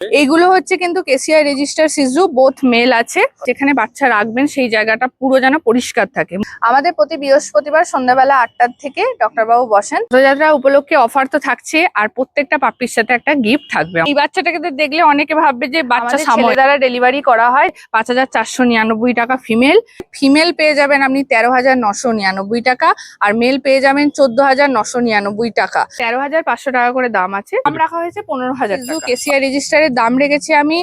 এইগুলো হচ্ছে কিন্তু কেসিআই রেজিস্টার সিজু, বোথ মেল আছে। যেখানে বাচ্চা রাখবেন সেই জায়গাটা পুরো যেন পরিষ্কার থাকে। আমাদের প্রতি বৃহস্পতিবার সন্ধ্যাবেলা 8টার থেকে ডক্টর বাবু বসেন। রথযাত্রা উপলক্ষে অফার তো থাকছে, আর প্রত্যেকটা পাপ্পির সাথে একটা গিফট থাকবে। এই বাচ্চাটাকে দেখলে অনেকে ভাববে যে বাচ্চা ছেলে দ্বারা ডেলিভারি করা হয়। 5,499 টাকা ফিমেল পেয়ে যাবেন আপনি 13,999 টাকা, আর মেল পেয়ে যাবেন 14,999 টাকা। 13,500 টাকা করে দাম আছে। দাম রাখা হয়েছে 15,000 টাকা। কেসিআই রেজিস্টারের দাম রেখেছি আমি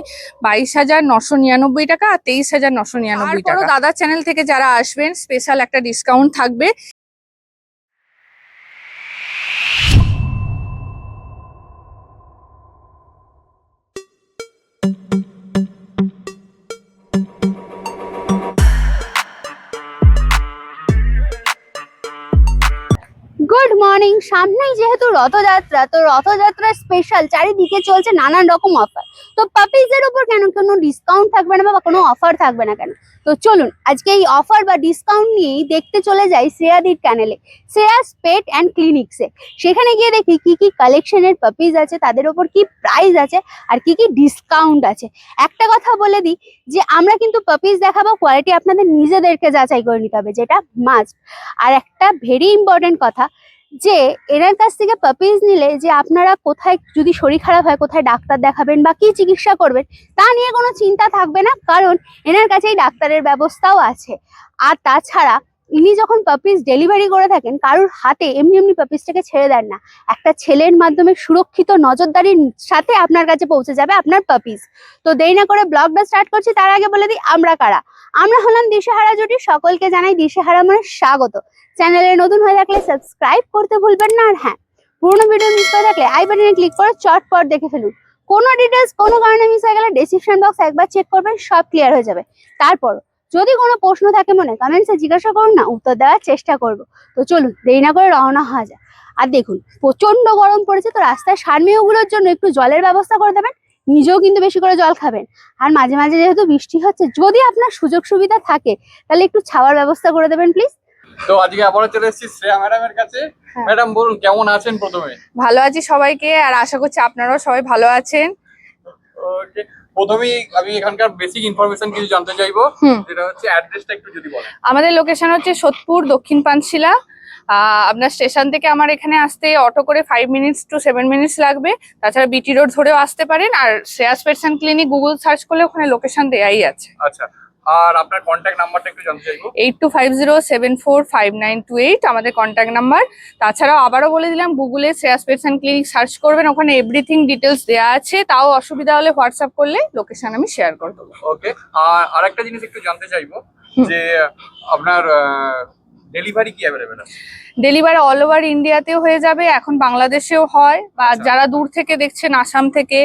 22,999 টাকা আর 23,999 টাকা। দাদার চ্যানেল থেকে যারা আসবেন স্পেশাল একটা ডিসকাউন্ট থাকবে। Good morning. সামনেই যেহেতু রথযাত্রা, তো রথযাত্রার স্পেশাল চারিদিকে চলছে নানান রকম অফার। তো পাপিজের উপর কেন কোনো ডিসকাউন্ট থাকবে না বা কোনো অফার থাকবে না কেন? তো চলুন আজকে এই অফার বা ডিসকাউন্ট নিয়েই দেখতে চলে যাই শ্রেয়াদির চ্যানেলে, শ্রেয়াস পেট অ্যান্ড ক্লিনিক্সে। সেখানে গিয়ে দেখি কি কি কালেকশনের পাপিজ আছে, তাদের ওপর কি প্রাইস আছে আর কি কি ডিসকাউন্ট আছে। একটা কথা বলে দিই যে আমরা কিন্তু পাপিজ দেখাবো, কোয়ালিটি আপনাদের নিজেদেরকে যাচাই করে নিতে হবে, যেটা মাস্ট। আর একটা ভেরি ইম্পর্টেন্ট কথা, যে এনার কাছ থেকে পাপিজ নিলে যে আপনারা কোথায় যদি শরীর খারাপ হয় কোথায় ডাক্তার দেখাবেন বা কি চিকিৎসা করবেন তা নিয়ে কোনো চিন্তা থাকবে না, কারণ এনার কাছেই ডাক্তারের ব্যবস্থাও আছে। আর তাছাড়া ইনি যখন পাপিজ ডেলিভারি করে থাকেন কারোর হাতে এমনি এমনি পাপিজটাকে ছেড়ে দেন না, একটা ছেলের মাধ্যমে সুরক্ষিত নজরদারির সাথে আপনার কাছে পৌঁছে যাবে আপনার পাপিজ। তো দেরি না করে ব্লগটা স্টার্ট করছি, তার আগে বলে দিই আমরা কারা। আমরা হলাম দিশেহারা জুটি, সকলকে জানাই দিশেহারা মানে স্বাগত। চ্যানেলে নতুন হয়ে থাকলে সাবস্ক্রাইব করতে ভুলবেন না, আর হ্যাঁ, পুরোনো ভিডিও মিস করে থাকলে আই বাটনে ক্লিক করে চটপট দেখে ফেলুন। কোনো ডিটেলস কোনো কারণে মিস হয়ে গেলে ডেসক্রিপশন বক্স একবার চেক করবেন, সব ক্লিয়ার হয়ে যাবে। তারপর যদি কোনো প্রশ্ন থাকে মনে কমেন্টসে জিজ্ঞাসা করুন না, উত্তর দেওয়ার চেষ্টা করব। তো চলুন দেরি না করে রওনা হওয়া যায়। আর দেখুন প্রচন্ড গরম পড়েছে, তো রাস্তায় সারমেয়গুলোর জন্য একটু জলের ব্যবস্থা করে দেবেন, নিজেও কিন্তু বেশি করে জল খাবেন। আর মাঝে মাঝে যেহেতু বৃষ্টি হচ্ছে, যদি আপনার সুযোগ সুবিধা থাকে তাহলে একটু ছাওয়ার ব্যবস্থা করে দেবেন প্লিজ। তো আজকে আবারও চলে এসেছি শ্রেয়া ম্যাডামের কাছে। ম্যাডাম বলুন কেমন আছেন? প্রথমে ভালো আছি সবাইকে, আর আশা করছি আপনারাও সবাই ভালো আছেন। প্রথমেই আমি এখানকার বেসিক ইনফরমেশন কিছু জানতে চাইবো, যেটা হচ্ছে অ্যাড্রেসটা একটু যদি বলেন। আমাদের লোকেশন হচ্ছে সোদপুর, দক্ষিণ পানশিলা। আপনার স্টেশন থেকে আমার এখানে আসতে অটো করে 5 মিনিটস টু 7 মিনিটস লাগবে। তাছাড়া বিটি রোড ধরেও আসতে পারেন, আর Shreyas pets and clinic Google search করলে ওখানে লোকেশন দেয়াই আছে। আচ্ছা, আর আপনার কন্ট্যাক্ট নাম্বারটা একটু জানতে চাইবো। 8250745928 আমাদের কন্ট্যাক্ট নাম্বার। তাছাড়াও আবারও বলে দিলাম, গুগলে Shreyas pets and clinic search করবেন, ওখানে এভরিথিং ডিটেলস দেওয়া আছে। তাও অসুবিধা হলে হোয়াটসঅ্যাপ করলে লোকেশন আমি শেয়ার করে দেবো। ওকে, আর আরেকটা জিনিস একটু জানতে চাইবো যে আপনার ডেলিভারি কি অ্যাভেলেবেল আছে? ডেলিভারি অল ওভার ইন্ডিয়াতেও হয়ে যাবে, এখন বাংলাদেশেও হয়, বা যারা দূর থেকে দেখছেন আসাম থেকে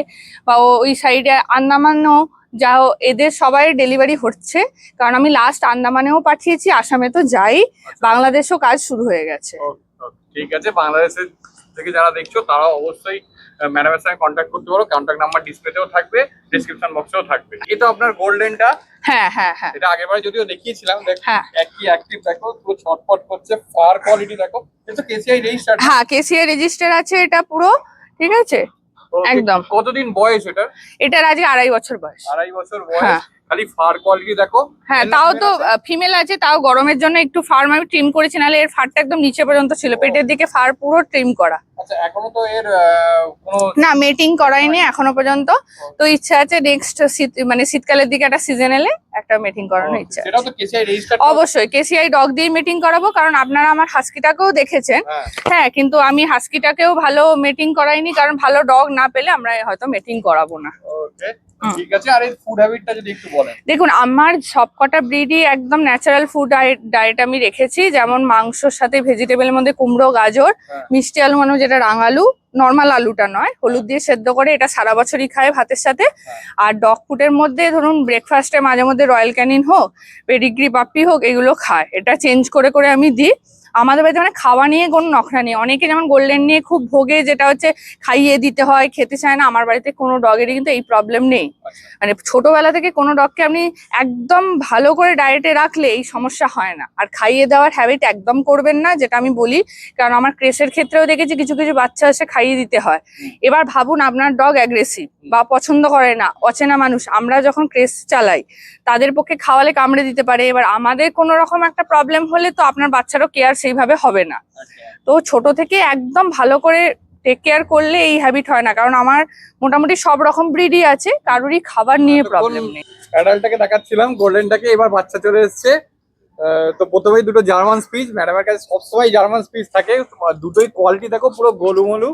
বা ওই সাইডে আন্দামানও যা, এদের সবাই ডেলিভারি হচ্ছে। কারণ আমি লাস্ট আন্দামানেও পাঠিয়েছি, আসামে তো যাই, বাংলাদেশেও কাজ শুরু হয়ে গেছে। ঠিক আছে, বাংলাদেশের থেকে যারা দেখছো তারা অবশ্যই ম্যাডামের সঙ্গে কন্ট্যাক্ট করতে পারো। কন্ট্যাক্ট নাম্বার ডিসপ্লেতেও থাকবে, ডেসক্রিপশন বক্সেও থাকবে। এটা আপনার গোল্ডেনটা? হ্যাঁ হ্যাঁ হ্যাঁ, এটা আগেরবারে যদিও দেখিয়েছিলাম। হ্যাঁ, একই অ্যাক্টিভ দেখো, পুরো ছটফট করছে, ফার কোয়ালিটি দেখো। এটা কেসিআই রেজিস্টার? হ্যাঁ কেসিআই রেজিস্টার আছে এটা পুরো, ঠিক আছে একদম। কতদিন বয়স এটা? এটার আজকে 2.5 বছর বয়স। 2.5 বছর বয়স। খালি ফার কোয়ালিটি দেখো। হ্যাঁ, তাও তো ফিমেল আছে, তাও গরমের জন্য একটু ফার আমি ট্রিম করেছি, নাহলে এর ফারটা একদম নিচে পর্যন্ত ছিল, পেটের দিকে ফার পুরো ট্রিম করা। আচ্ছা, এখনো তো এর কোনো না মেটিং করাইনি এখনো পর্যন্ত। তো ইচ্ছা আছে নেক্সট মানে শীতকালের দিকে একটা সিজন এলে একটা মেটিং করানোর ইচ্ছা আছে। সেটা তো কেসিআই রেজিস্টার? অবশ্যই কেসিআই ডগ দিয়ে মিটিং করাবো, কারণ আপনারা আমার হাস্কিটাকেও দেখেছেন। হ্যাঁ, কিন্তু আমি হাস্কিটাকেও ভালো মিটিং করাইনি, কারণ ভালো ডগ না পেলে আমরা হয়তো মিটিং করাবো না। ওকে, ঠিক আছে। আর এই ফুড হ্যাবিটটা যদি একটু বলেন। দেখুন, আমার সবকটা ব্রিডই একদম ন্যাচারাল ফুড ডায়েট আমি রেখেছি। যেমন মাংসর সাথে ভেজিটেবলের মধ্যে কুমড়ো, গাজর, মিষ্টি আলু, মানে যেটা রাঙালু, নর্মাল আলুটা নয়, হলুদ দিয়ে সেদ্ধ করে, এটা সারা বছরই খায় ভাতের সাথে। আর ডগ ফুডের মধ্যে ধরুন ব্রেকফাস্টে মাঝে মধ্যে রয়্যাল ক্যানিন হোক, পেডিগ্রি পাপ্পি হোক, এগুলো খায়। এটা চেঞ্জ করে করে আমি দিই। আমাদের বাড়িতে মানে খাওয়া নিয়ে কোনো নখরা নেই। অনেকে যেমন গোল্ডেন নিয়ে খুব ভোগে, যেটা হচ্ছে খাইয়ে দিতে হয়, খেতে চায় না। আমার বাড়িতে কোনো ডগেরই কিন্তু এই প্রবলেম নেই। মানে ছোটবেলা থেকে কোনো ডগকে আপনি একদম ভালো করে ডায়েটে রাখলে এই সমস্যা হয় না। আর খাইয়ে দেওয়ার হ্যাবিট একদম করবেন না, যেটা আমি বলি, কারণ আমার ক্রেসের ক্ষেত্রেও দেখেছি কিছু কিছু বাচ্চা এসে খাইয়ে দিতে হয়। এবার ভাবুন আপনার ডগ অ্যাগ্রেসিভ বা পছন্দ করে না, অচেনা মানুষ, আমরা যখন ক্রেস চালাই তাদের পক্ষে খাওয়ালে কামড়ে দিতে পারে। এবার আমাদের কোনো রকম একটা প্রবলেম হলে তো আপনার বাচ্চারও কেয়ার সেইভাবে হবে না। তো ছোট থেকে একদম ভালো করে টেক কেয়ার করলে এই হ্যাবিট হয় না, কারণ আমার মোটামুটি সব রকম ব্রিডই আছে, কারোরই খাবার নিয়ে প্রবলেম নেই। অ্যাডাল্টটাকে দেখাচ্ছিলাম, গোল্ডেনটাকে, এবার বাচ্চা চলে এসছে। তো প্রথমেই দুটো জার্মান স্পিচ, ম্যাডামের কাছে সবসময় জার্মান স্পিচ থাকে, দুটোই কোয়ালিটি দেখো পুরো গোলুমলু।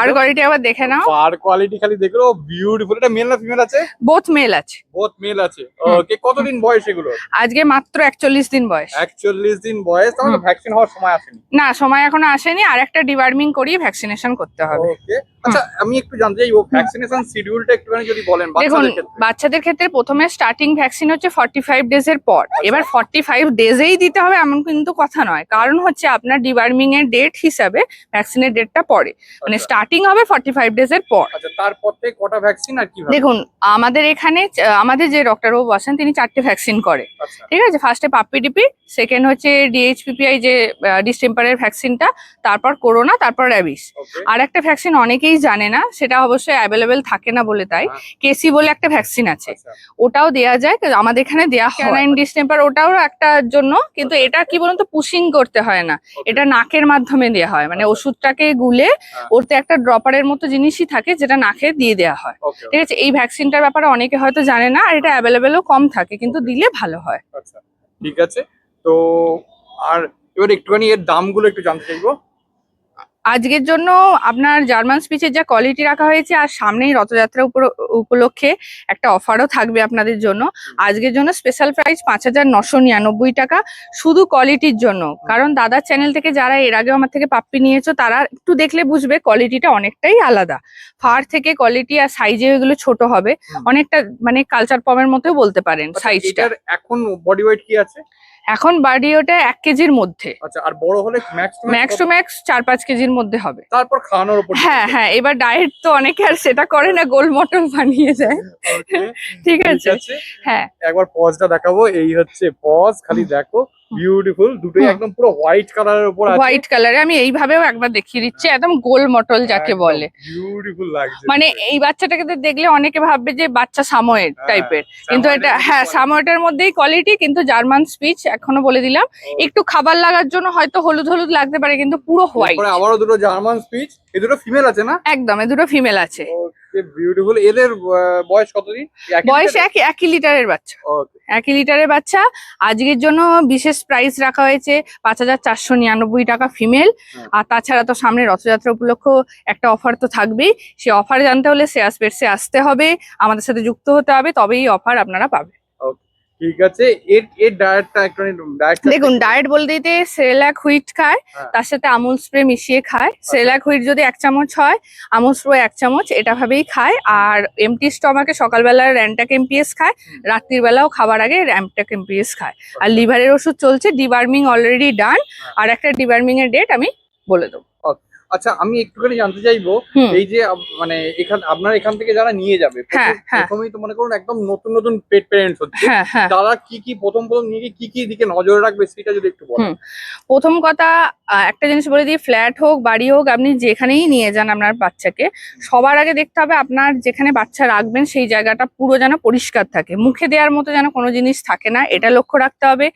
আর কোয়ালিটি আবার দেখে নাও, আর কোয়ালিটি খালি দেখো, বিউটিফুল। এটা মেল না ফিমেল আছে? বোথ মেল আছে। বোথ মেল আছে। ওকে, কতদিন বয়স এগুলো? আজকে মাত্র 41 দিন বয়স। 41 দিন বয়স, তাহলে ভ্যাকসিন হওয়ার সময় আসেনি? না, সময় এখনো আসেনি, আর একটা ডিওয়ার্মিং করিয়ে ভ্যাকসিনেশন করতে হবে। ওকে, আচ্ছা আমি একটু জানতে চাইবো ভ্যাকসিনেশন শিডিউলটা একটুখানি যদি বলেন দেখুন, বাচ্চাদের ক্ষেত্রে। বাচ্চাদের ক্ষেত্রে প্রথমে স্টার্টিং ভ্যাকসিন হচ্ছে 45 ডেজ এর পর। এবার 45 ডেজেই দিতে হবে এমন কিন্তু কথা নয়, কারণ হচ্ছে আপনার ডিওয়ার্মিং এর ডেট হিসাবে ভ্যাকসিনের ডেটটা পরে, মানে স্টার্টিং হবে 45 ডেজ এর পর। আচ্ছা, তারপর থেকে কটা ভ্যাকসিন আর কিভাবে? দেখুন, আমাদের এখানে আমাদের যে ডক্টরবাবু বসেন তিনি 4টে ভ্যাকসিন করে। আচ্ছা, ঠিক আছে, ফার্স্টে পাপ্পি ডিপি, সেকেন্ড হচ্ছে ডিএইচপিপিআই যে ডিস্টেম্পারের ভ্যাকসিনটা, তারপর করোনা, তারপর র্যাবিস। ওকে। আর একটা ভ্যাকসিন অনেকেই জানে না, সেটা অবশ্যই অ্যাভেলেবেল থাকে না বলে তাই, হ্যাঁ। কেসি বলে একটা ভ্যাকসিন আছে, আচ্ছা, ওটাও দেয়া যায়, আমাদের এখানে দেয়া হয়। ক্যানাইন ডিস্টেম্পার ওটাও একটার জন্য, কিন্তু এটা কি বলুন তো, পুশিং করতে হয় না, okay, এটা নাকের মাধ্যমে দেয়া হয়, মানে আচ্ছা। ওষুধটাকে গুলে হ্যাঁ। ওতে একটা ড্রপারের মতো জিনিসই থাকে যেটা নাকে দিয়ে দেওয়া হয়। ওকে, ঠিক আছে, এই ভ্যাকসিনটার ব্যাপারে অনেকে হয়তো জানে না, আর এটা অ্যাভেলেবেলও কম থাকে, কিন্তু দিলে ভালো হয়। আচ্ছা, ঠিক আছে। তো আর এবার একটুখানি এর দামগুলো একটু জানতে চাইবো। আজকের জন্য আপনার জার্মান স্পিচের যা কোয়ালিটি রাখা হয়েছে, আর সামনেই রথযাত্রা উপলক্ষে একটা অফারও থাকবে আপনাদের জন্য। আজকের জন্য স্পেশাল প্রাইস 5,999 টাকা, শুধু কোয়ালিটির জন্য। কারণ দাদার চ্যানেল থেকে যারা এর আগেও আমার থেকে পাপ্পি নিয়েছো, তারা একটু দেখলে বুঝবে কোয়ালিটিটা অনেকটাই আলাদা। ফার থেকে কোয়ালিটি আর সাইজে এগুলো ছোট হবে, অনেকটা মানে কালচার পমের মতোই বলতে পারেন আচ্ছা, সাইজটা। এটার এখন বডি ওয়েট কি আছে? এখন বাড়ি ওটা 1 কেজির মধ্যে, আচ্ছা, আর বড় হলে ম্যাক্স টু ম্যাক্স 4-5 কেজির মধ্যে হবে। তারপর খাওয়ানোর উপর হ্যাঁ হ্যাঁ, এবার ডায়েট তো অনেকে আর সেটা করে না, গোল মটন বানিয়ে দেয়। Okay, ঠিক ঠিক আছে, আছে। হ্যাঁ। একবার পজটা দেখাবো, এই হচ্ছে পজ, খালি দেখো বিউটিফুল, দুটোই হুম। একদম পুরো হোয়াইট কালারের উপর আছে। হোয়াইট কালারে আমি এইভাবেও একবার দেখিয়ে দিচ্ছি, একদম গোল মটল যাকে বলে। বিউটিফুল লাগছে। মানে এই বাচ্চাটাকে তো দেখলে অনেকে ভাববে যে বাচ্চা সামোয়েড হ্যাঁ, টাইপের, সামোয়েডের কিন্তু এটা মধ্যেই হ্যাঁ quality। সামোয়েডের মধ্যেই কোয়ালিটি, কিন্তু জার্মান স্পিচ এখনো বলে দিলাম। একটু খাবার লাগার জন্য হয়তো হলুদ হলুদ লাগতে পারে, কিন্তু পুরো হোয়াইট। এরপরে আবারও দুটো জার্মান স্পিচ, এই দুটো ফিমেল আছে না? একদম, এ দুটো ফিমেল আছে। ওকে, বিউটিফুল। এদের বয়স কতদিন? বয়স একই লিটারের বাচ্চা, ওকে, 1 লিটারের বাচ্চা। আজকের জন্য বিশেষ প্রাইস রাখা হয়েছে 5,499 টাকা ফিমেল। হুম। আর তাছাড়া তো সামনে রথযাত্রা উপলক্ষ একটা অফার তো থাকবেই, সে অফার জানতে হলে শেয়ার স্পেসে আসতে হবে, আমাদের সাথে যুক্ত হতে হবে, তবেই অফার আপনারা পাবেন। ঠিক আছে। এর ডায়েটটা একটু ডায়েট দেখুন, ডায়েট বলতে দিতে সেরেলাক হুইট খায়, হ্যাঁ। তার সাথে আমুল স্প্রে মিশিয়ে খায়। সেরেলাক হুইট যদি 1 চামচ হয়, আমুল স্প্রে 1 চামচ, এটা ভাবেই খায়। আর এমটি স্টমাকে সকালবেলা র্যান্টাক এমপিএস খায়, রাত্রির বেলাও খাবার আগে র্যান্টাক এমপিএস খায়। আর লিভারের ওষুধ চলছে, ডিবার্মিং অলরেডি ডান, আর একটা ডিবার্মিং এর ডেট আমি বলে দেবো। আচ্ছা, আমি একটুখানি জানতে চাইবো, হুম। এই যে মানে আপনার এখান থেকে যারা নিয়ে যাবে, হ্যাঁ, হ্যাঁ। প্রথমেই তো মনে করুন একদম নতুন নতুন পেট প্যারেন্টস হচ্ছে, হ্যাঁ হ্যাঁ, তারা কি প্রথম নিয়ে গিয়ে কি দিকে নজর রাখবে সেটা যদি একটু বলেন। হুম। প্রথম কথা, একটা জিনিস বলে দিই, ফ্ল্যাট হোক বাড়ি হোক, আপনি যেখানেই নিয়ে যান আপনার বাচ্চাকে, সবার আগে দেখতে হবে আপনার যেখানে বাচ্চা রাখবেন সেই জায়গাটা পুরো যেন পরিষ্কার থাকে, মুখে দেওয়ার মতো যেন কোনো জিনিস থাকে না, এটা লক্ষ্য রাখতে হবে।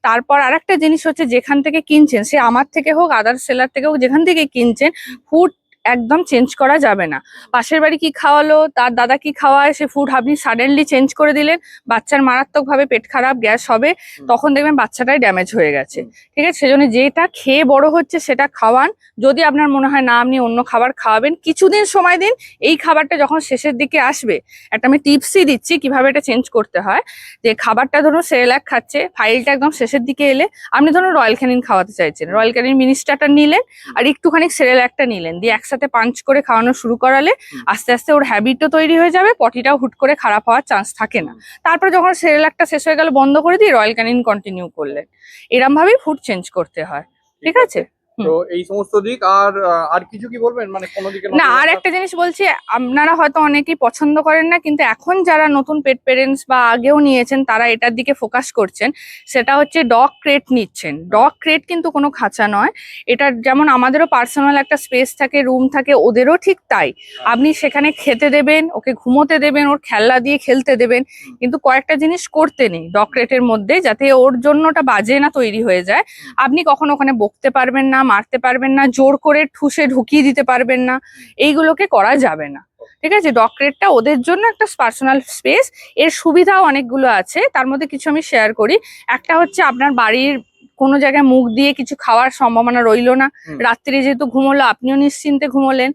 তারপর আরেকটা জিনিস হচ্ছে, যেখান থেকে কিনছেন, সে আমার থেকে হোক আদার সেলার থেকে হোক, যেখান থেকে কিনছেন, ফুড একদম চেঞ্জ করা যাবে না। পাশের বাড়ি কি খাওয়ালো, তার দাদা কি খাওয়ায়, সে ফুড আপনি সাডেনলি চেঞ্জ করে দিলেন, বাচ্চার মারাত্মকভাবে পেট খারাপ, গ্যাস হবে, তখন দেখবেন বাচ্চাটাই ড্যামেজ হয়ে গেছে। ঠিক আছে, সেজন্য যেটা খেয়ে বড় হচ্ছে সেটা খাওয়ান। যদি আপনার মনে হয় না আপনি অন্য খাবার খাওয়াবেন, কিছুদিন সময় দিন। এই খাবারটা যখন শেষের দিকে আসবে, একটা আমি টিপসই দিচ্ছি কিভাবে এটা চেঞ্জ করতে হয়। যে খাবারটা ধরুন সেরেলাক খাচ্ছে, ফাইলটা একদম শেষের দিকে এলে আপনি ধরুন রয়্যাল ক্যানিন খাওয়াতে চাইছেন, রয়্যাল ক্যানিন মিনি স্টার্টার নিলেন, আর একটুখানি সেরেলাকটা নিলেন, দিয়ে একসাথে পাঞ্চ করে খাওয়ানো শুরু করালে আস্তে আস্তে ওর হ্যাবিটও তৈরি হয়ে যাবে, পটিটাও হুট করে খারাপ হওয়ার চান্স থাকে না। তারপরে যখন সেরেলাকটা শেষ হয়ে গেল বন্ধ করে দিয়ে রয়্যাল ক্যানিন কন্টিনিউ করলেন। এরম ভাবেই ফুড চেঞ্জ করতে হয়। ঠিক আছে। তো এই সমস্ত দিক আর কিছু কি বলবেন, মানে কোনো দিকে না, আর একটা জিনিস বলছি, আপনারা হয়তো অনেকেই পছন্দ করেন না, কিন্তু এখন যারা নতুন পেট পেরেন্টস বা আগেও নিয়েছেন তারা এটার দিকে ফোকাস করছেন, সেটা হচ্ছে ডগ ক্রেট নিচ্ছেন। ডগ ক্রেট কিন্তু কোনো খাঁচা নয়, এটা যেমন আমাদেরও পার্সোনাল একটা স্পেস থাকে, রুম থাকে, ওদেরও ঠিক তাই। আপনি সেখানে খেতে দেবেন, ওকে ঘুমোতে দেবেন, ওর খেলনা দিয়ে খেলতে দেবেন, কিন্তু কয়েকটা জিনিস করতে নেই ডগ ক্রেটের মধ্যে, যাতে ওর জন্য ওটা বাজে না তৈরি হয়ে যায়। আপনি কখনো ওখানে বকতে পারবেন না, মারতে পারবেন না, জোর করে ঠুসে ঢুকিয়ে দিতে পারবেন না, এইগুলোকে করা যাবে না। ঠিক আছে, ডগ ক্রেটটা ওদের জন্য একটা পার্সোনাল স্পেস। এর সুবিধাও অনেকগুলো আছে, তার মধ্যে কিছু আমি শেয়ার করি। একটা হচ্ছে আপনার বাড়ির কোনো জায়গায় মুখ দিয়ে কিছু খাওয়ার সম্ভাবনা রইলো না, রাত্রে যেহেতু ঘুমোলো আপনিও নিশ্চিন্তে ঘুমোলেন।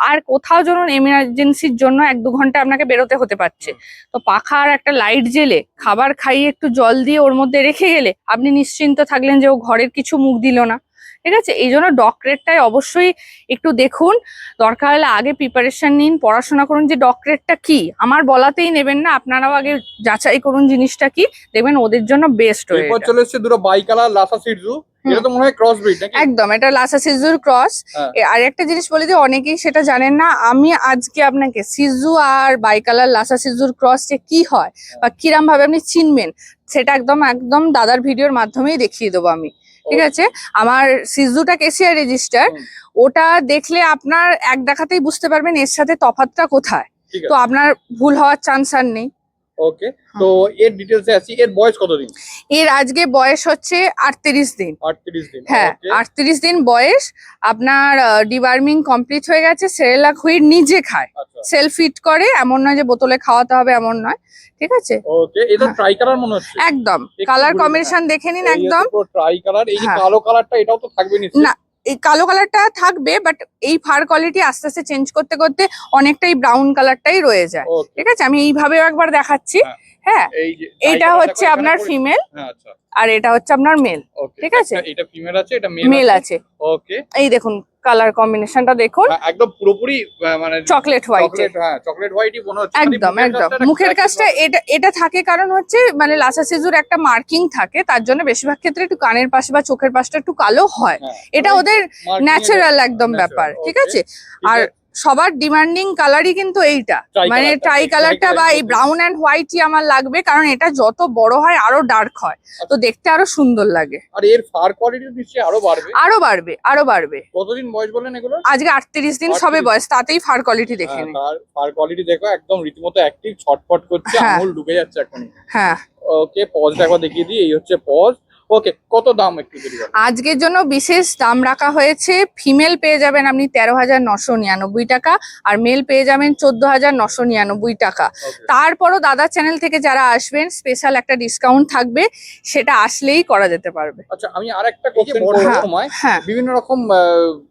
আর কোথাও যখন এমার্জেন্সির জন্য 1-2 ঘন্টা আপনাকে বেরোতে হতে পারছে, তো পাখা আর একটা লাইট জেলে খাবার খাইয়ে একটু জল দিয়ে ওর মধ্যে রেখে গেলে আপনি নিশ্চিন্ত থাকলেন যে ও ঘরের কিছু মুখ দিল না। ঠিক আছে, এই জন্য ডগ ক্রেটটাই অবশ্যই একটু দেখুন, দরকার হলে আগে প্রিপারেশন নিন, পড়াশোনা করুন যে ডগ ক্রেটটা কি। আমার বলাতেই নেবেন না, আপনারাও আগে যাচাই করুন জিনিসটা কি, দেখবেন ওদের জন্য বেস্ট হয়ে এরপর চলে এসেছে দুটো বাই কালার লাসা সিটজু, এটা তো মনে হয় ক্রস ব্রিড নাকি? একদম, এটা লাসা সিজুর ক্রস। আর একটা জিনিস বলে যে অনেকেই সেটা জানেন না, আমি আজকে আপনাকে সিজু আর বাইকালার লাসা সিজুর ক্রস যে কি হয় বা কিরম ভাবে আপনি চিনবেন, সেটা একদম একদম দাদার ভিডিওর মাধ্যমেই দেখিয়ে দেবো আমি। ঠিক আছে, আমার সিজুটা কেসিআর রেজিস্টার, ওটা দেখলে আপনার এক দেখাতেই বুঝতে পারবেন এর সাথে তফাৎটা কোথায়, তো আপনার ভুল হওয়ার চান্স আর নেই। ওকে, তো এর ডিটেইলসে আসি, এর বয়স কতদিন? এর আজকে বয়স হচ্ছে 38 দিন। 38 দিন, হ্যাঁ, 38 দিন বয়স। আপনার ডিওয়ার্মিং কমপ্লিট হয়ে গেছে, সেরেলাক হুইট নিজে খায়, সেলফ ফিড করে, এমন নয় যে বোতলে খাওয়াতে হবে, এমন নয়। ঠিক আছে, ওকে, এটা ট্রাই কালার মনে হচ্ছে, একদম কালার কম্বিনেশন দেখে নিন, একদম ট্রাই কালার। এই যে কালো কালারটা, এটাও তো থাকবে নিশ্চয়ই? না, এই কালো কালারটা থাকবে, বাট এই ফার কোয়ালিটি আস্তে আস্তে চেঞ্জ করতে করতে অনেকটাই ব্রাউন কালারটাই রয়ে যায়। ঠিক আছে, আমি এইভাবেও একবার দেখাচ্ছি। হ্যাঁ, এটা হচ্ছে আপনার ফিমেল, আর এটা হচ্ছে আপনার মেল। ঠিক আছে, এটা ফিমেল আছে, এটা মেল আছে। ওকে, এই দেখুন কালার কম্বিনেশনটা দেখুন, একদম পুরোপুরি মানে চকলেট হোয়াইট। হ্যাঁ, চকলেট হোয়াইটই মনে হচ্ছে। একদম একদম, মুখের কাজটা এটা থাকে কারণ হচ্ছে মানে লাসা সিজুর একটা মার্কিং থাকে, তার জন্য বেশিরভাগ ক্ষেত্রে একটু কানের পাশে বা চোখের পাশটা একটু কালো হয়, এটা ওদের ন্যাচারাল একদম ব্যাপার। ঠিক আছে, আর সবার ডিমান্ডিং কালারই কিন্তু এইটা, মানে ট্রাই কালারটা বা এই ব্রাউন এন্ড হোয়াইটই আমার লাগবে, কারণ এটা যত বড় হয় আরো ডার্ক হয়, তো দেখতে আরো সুন্দর লাগে। আর এর ফার কোয়ালিটি নিশ্চয়ই আরো বাড়বে, আরো বাড়বে, আরো বাড়বে। কতদিন বয়স বলেন এগুলো? আজকে 38 দিন সবে বয়স, তাতেই ফার কোয়ালিটি দেখে নিন। ফার কোয়ালিটি দেখো, একদম রীতিমতো অ্যাক্টিভ, ছটফট করছে, আঙুল ঢুকে যাচ্ছে এখন। হ্যাঁ, ওকে, পজটা একবার দেখিয়ে দিই, এই হচ্ছে পজ। ওকে, কত দাম একটু যদি বলেন? আজকের জন্য বিশেষ দাম রাখা হয়েছে, ফিমেল পেয়ে যাবেন আপনি 13,999 টাকা, আর মেল পেয়ে যাবেন 14,999 টাকা। তারপরও দাদা চ্যানেল থেকে যারা আসবেন স্পেশাল একটা ডিসকাউন্ট থাকবে, সেটা আসলেই করা যেতে পারবে। আচ্ছা, আমি আরেকটা কোশ্চেন করব, সময় বিভিন্ন রকম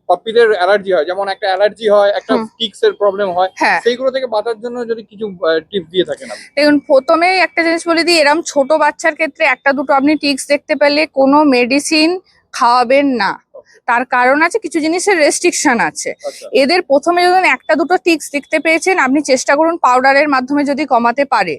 পাপ্পিদের অ্যালার্জি হয়, যেমন একটা অ্যালার্জি হয়, একটা টিক্স এর প্রবলেম হয়, সেইগুলো থেকে বাঁচার জন্য যদি কিছু টিপস দিয়ে থাকেন আপনি। দেখুন, প্রথমেই একটা জিনিস বলে দিই, এরকম ছোট বাচ্চার ক্ষেত্রে একটা দুটো আপনি টিক্স দেখতে পেলে কোনো মেডিসিন খাওয়াবেন না, তার কারণ আছে, কিছু জিনিসের রেস্ট্রিকশন আছে। এদের প্রথমে যখন একটা দুটো টিক্স দেখতে পেয়েছেন, আপনি চেষ্টা করুন পাউডারের মাধ্যমে যদি কমাতে পারে।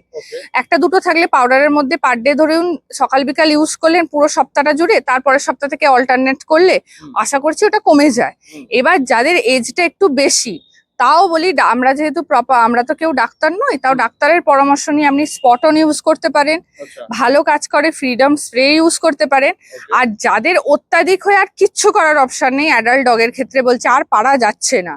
একটা দুটো থাকলে পাউডারের মধ্যে পার ডে ধরুন সকাল বিকাল ইউজ করলেন পুরো সপ্তাহটা জুড়ে, তারপরের সপ্তাহ থেকে অল্টারনেট করলে আশা করছি ওটা কমে যায়। এবার যাদের এজটা একটু বেশি, তাও বলি, আমরা যেহেতু আমরা তো কেউ ডাক্তার নই, তাও ডাক্তারের পরামর্শ নিয়ে আপনি স্পটন ইউজ করতে পারেন, ভালো কাজ করে ফ্রিডম স্প্রে ইউজ করতে পারেন। আর যাদের অত্যাধিক হয়ে আর কিচ্ছু করার অপশন নেই, অ্যাডাল্ট ডগের ক্ষেত্রে বলছে, আর পারা যাচ্ছে না,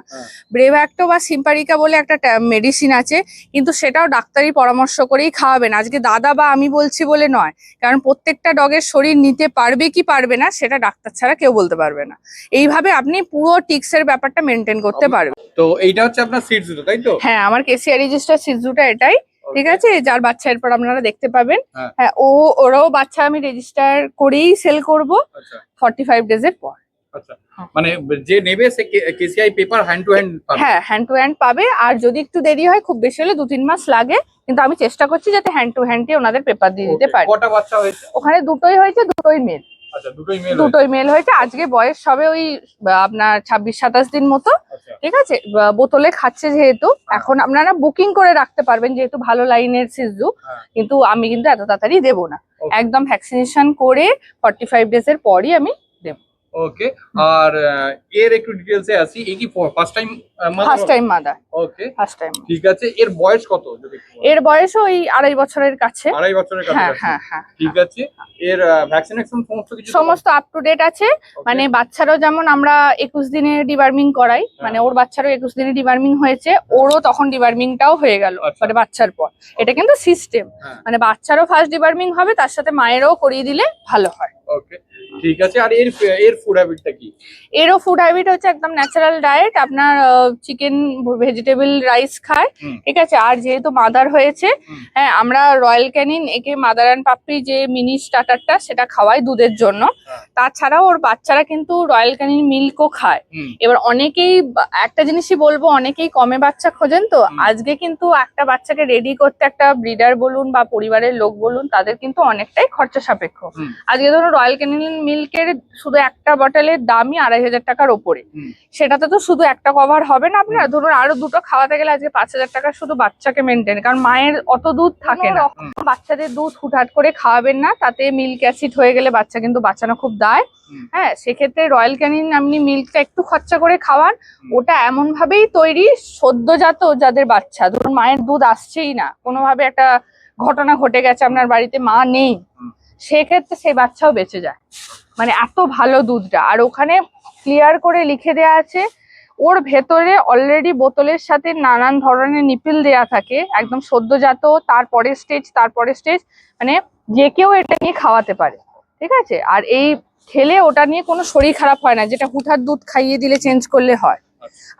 ব্রেভাক্টো বা সিম্পারিকা বলে একটা মেডিসিন আছে, কিন্তু সেটাও ডাক্তারি পরামর্শ করেই খাওয়াবেন। আজকে দাদা বা আমি বলছি বলে নয়, কারণ প্রত্যেকটা ডগের শরীর নিতে পারবে কি পারবে না সেটা ডাক্তার ছাড়া কেউ বলতে পারবে না। এইভাবে আপনি পুরো টিক্সের ব্যাপারটা মেনটেন করতে পারবেন। তো এইটা হচ্ছে আপনার সিটজু, তাই তো? হ্যাঁ, আমার কেসিআর রেজিস্টার সিজুটা এটাই। ঠিক আছে, যার বাচ্চা এরপর আপনারা দেখতে পাবেন। হ্যাঁ, ওরাও বাচ্চা আমি রেজিস্টার করেই সেল করব 45 ডেজ এর পর। আচ্ছা, মানে যে নেবে সে কেসিআই পেপার হ্যান্ড টু হ্যান্ড পাবে? হ্যাঁ, হ্যান্ড টু হ্যান্ড পাবে, আর যদি একটু দেরি হয়, খুব বেশি হলে 2-3 মাস লাগে, কিন্তু আমি চেষ্টা করছি যাতে হ্যান্ড টু হ্যান্ডই ওনাদের পেপার দিয়ে দিতে পারি। কটা বাচ্চা হয়েছে ওখানে? দুটোই হয়েছে, দুটোই মেল। আচ্ছা, দুটোই মেল হয়েছে। আজকে বয়স সবে ওই আপনার 26-27 দিন মতো। ঠিক আছে, বোতলে খাচ্ছে যেহেতু, এখন আপনারা বুকিং করে রাখতে পারবেন, যেহেতু ভালো লাইনের সিজু, কিন্তু আমি কিন্তু এত তাড়াতাড়ি দেবো না, একদম ভ্যাকসিনেশন করে 45 ডেজ এর পরই আমি দেবো। ওকে। আর এর একটু ডিটেলসে আসি, এই কি first time first time mother, okay, first time. ঠিক আছে। এর বয়স কত যদি একটু বলেন? এর বয়স ওই 2.5 বছরের কাছে। 2.5 বছরের হ্যাঁ কাছাকাছি। হ্যাঁ হ্যাঁ, ঠিক আছে। এর ভ্যাকসিনেশন সমস্ত কিছু তো- সমস্ত আপ টু ডেট আছে। Okay. মানে বাচ্চারও যেমন আমরা 21 দিনের ডিবার্মিং করাই, মানে ওর বাচ্চারও 21 দিনে ডিবার্মিং হয়েছে, ওরও তখন ডিবার্মিংটাও হয়ে গেল আচ্ছা। মানে বাচ্চার পর। এটা কিন্তু সিস্টেম, হ্যাঁ। মানে বাচ্চারও ফার্স্ট ডিবার্মিং হবে, তার সাথে মায়েরও করিয়ে দিলে ভালো হয়। ওকে, ঠিক আছে। আর এর ফুড হ্যাবিটটা কি? এরও ফুড হ্যাবিট হচ্ছে একদম ন্যাচারাল ডায়েট, আপনার চিকেন, ভেজিটেবল, রাইস খায়। হুম। ঠিক আছে। আর যেহেতু মাদার হয়েছে, হুম। হ্যাঁ, আমরা রয়্যাল ক্যানিন একে মাদার অ্যান্ড পাপ্পি যে মিনি স্টার্টারটা সেটা খাওয়াই দুধের জন্য। হ্যাঁ। তাছাড়াও ওর বাচ্চারা কিন্তু রয়্যাল ক্যানিন মিল্কও খায়। হুম। এবার অনেকেই একটা জিনিসই বলবো, অনেকেই কমে বাচ্চা খোঁজেন, তো হুম। আজকে কিন্তু একটা বাচ্চাকে রেডি করতে একটা ব্রিডার বলুন বা পরিবারের লোক বলুন, তাদের কিন্তু অনেকটাই খরচা সাপেক্ষ। হুম। আজকে ধরুন রয়্যাল ক্যানিন মিল্কের শুধু একটা বটলের দামই 2,500 টাকার ওপরে। হুম। সেটাতে তো শুধু একটা কভার হবে না আপনার, ধরুন আরো দুটো খাওয়াতে গেলে আজকে 5,000 টাকা শুধু বাচ্চাকে মেনটেন, কারণ মায়ের অত দুধ থাকে না। বাচ্চাদের দুধ হুটহাট করে খাওয়াবেন না, তাতে মিল্ক অ্যাসিড হয়ে গেলে বাচ্চা কিন্তু বাঁচানো খুব দায়। হুম। হ্যাঁ, সেক্ষেত্রে রয়্যাল ক্যানিন আপনি মিল্কটা একটু খরচা করে খাওয়ান। হুম। ওটা এমন ভাবেই তৈরি, সদ্যজাত যাদের বাচ্চা, ধরুন মায়ের দুধ আসছেই না, কোনোভাবে একটা ঘটনা ঘটে গেছে, আপনার বাড়িতে মা নেই, হুম। সেক্ষেত্রে সেই বাচ্চাও বেঁচে যায়। মানে এত ভালো দুধটা। আর ওখানে ক্লিয়ার করে লিখে দেয়া আছে, ওর ভেতরে অলরেডি বোতলের সাথে নানান ধরনের নিপিল দেয়া থাকে, একদম সদ্যজাত, তারপরে স্টেজ, মানে যে কেউ এটা নিয়ে খাওয়াতে পারে। ঠিক আছে। আর এই খেলে ওটা নিয়ে কোনো শরীর খারাপ হয় না, যেটা হুটহাট দুধ খাইয়ে দিলে চেঞ্জ করলে হয়।